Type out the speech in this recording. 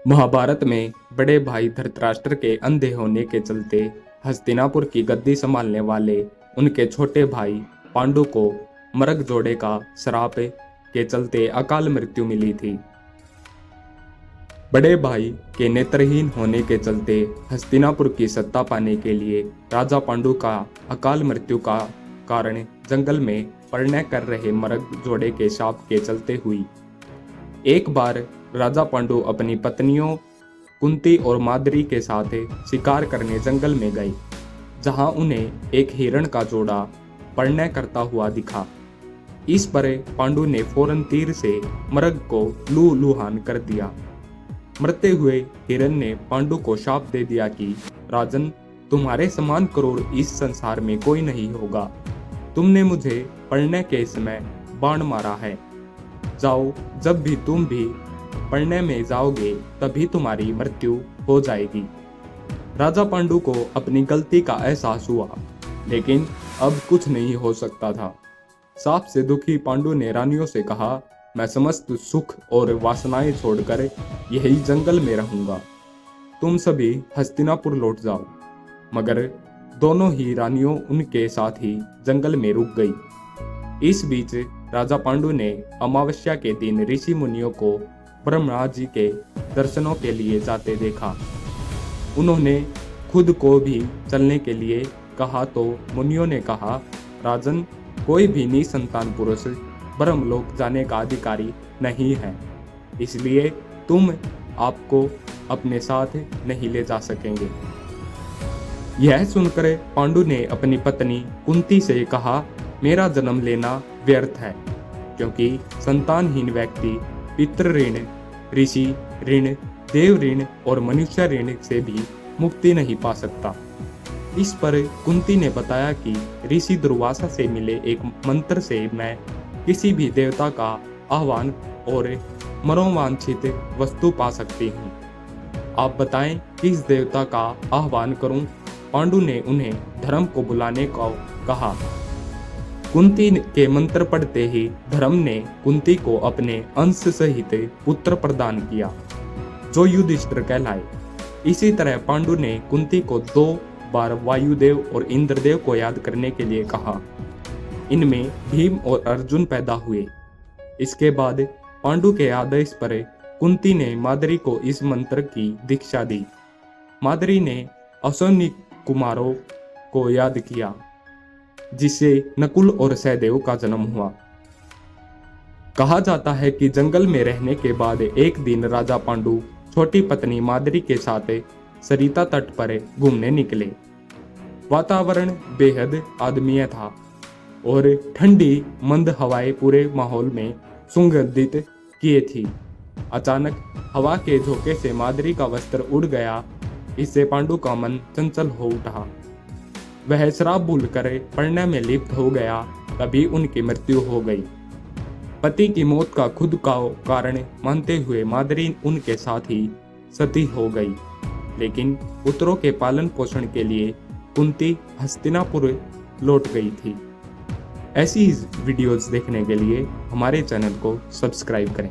महाभारत में बड़े भाई धृतराष्ट्र के अंधे होने के चलते हस्तिनापुर की गद्दी संभालने वाले उनके छोटे भाई पांडु को मरग जोड़े का श्राप के चलते अकाल मृत्यु मिली थी। बड़े भाई के नेत्रहीन होने के चलते हस्तिनापुर की सत्ता पाने के लिए राजा पांडु का अकाल मृत्यु का कारण जंगल में परिणय कर रहे मरग जोड़े के शाप के चलते हुई। एक बार राजा पांडु अपनी पत्नियों कुंती और माद्री के साथ शिकार करने जंगल में गए, जहां उन्हें एक हिरण का जोड़ा परिणय करता हुआ दिखा। इस पर पांडु ने फौरन तीर से मरग को लूलुहान कर दिया। मरते हुए हिरण ने पांडु को शाप दे दिया कि राजन, तुम्हारे समान क्रूर इस संसार में कोई नहीं होगा। तुमने मुझे परिणय के समय बाण मारा है। जाओ, जब भी तुम भी परिणय में जाओगे तभी तुम्हारी मृत्यु हो जाएगी। राजा पांडु को अपनी गलती का एहसास हुआ, लेकिन अब कुछ नहीं हो सकता था। साप से दुखी पांडु ने रानियों से कहा, मैं समस्त सुख और वासनाएं छोड़कर यही जंगल में रहूंगा। तुम सभी हस्तिनापुर लौट जाओ। मगर दोनों ही रानियों उनके साथ ही जंगल में रुक गई। इस बीच राजा पांडु ने अमावस्या के दिन ऋषि मुनियों को ब्रह्मा जी के दर्शनों के लिए जाते देखा। उन्होंने खुद को भी चलने के लिए कहा तो मुनियों ने कहा, राजन, कोई भी निसंतान पुरुष ब्रह्मलोक जाने का अधिकारी नहीं है, इसलिए तुम आपको अपने साथ नहीं ले जा सकेंगे। यह सुनकर पांडु ने अपनी पत्नी कुंती से कहा, मेरा जन्म लेना व्यर्थ है, क्योंकि संतानहीन व्यक्ति पितृ ऋण, ऋषि ऋण, देव ऋण और मनुष्य ऋण से भी मुक्ति नहीं पा सकता। इस पर कुंती ने बताया कि ऋषि दुर्वासा से मिले एक मंत्र से मैं किसी भी देवता का आह्वान और मनोवांछित वस्तु पा सकती हूँ। आप बताएं किस देवता का आह्वान करूं? पांडु ने उन्हें धर्म को बुलाने को कहा। कुंती के मंत्र पढ़ते ही धर्म ने कुंती को अपने अंश सहित पुत्र प्रदान किया, जो युधिष्ठिर कहलाए। इसी तरह पांडु ने कुंती को 2 बार वायुदेव और इंद्रदेव को याद करने के लिए कहा। इनमें भीम और अर्जुन पैदा हुए। इसके बाद पांडु के आदेश पर कुंती ने माद्री को इस मंत्र की दीक्षा दी। माद्री ने अश्विनी कुमारों को याद किया, जिससे नकुल और सहदेव का जन्म हुआ। कहा जाता है कि जंगल में रहने के बाद एक दिन राजा पांडु छोटी पत्नी माद्री के साथ सरिता तट पर घूमने निकले। वातावरण बेहद आदमीय था और ठंडी मंद हवाएं पूरे माहौल में सुगंधित किए थी। अचानक हवा के झोंके से माद्री का वस्त्र उड़ गया। इससे पांडु का मन चंचल हो उठा। वह शराब भूलकर परिणय में लिप्त हो गया। तभी उनकी मृत्यु हो गई। पति की मौत का खुद का कारण मानते हुए माद्री उनके साथ ही सती हो गई। लेकिन पुत्रों के पालन पोषण के लिए कुंती हस्तिनापुर लौट गई थी। ऐसी वीडियोस देखने के लिए हमारे चैनल को सब्सक्राइब करें।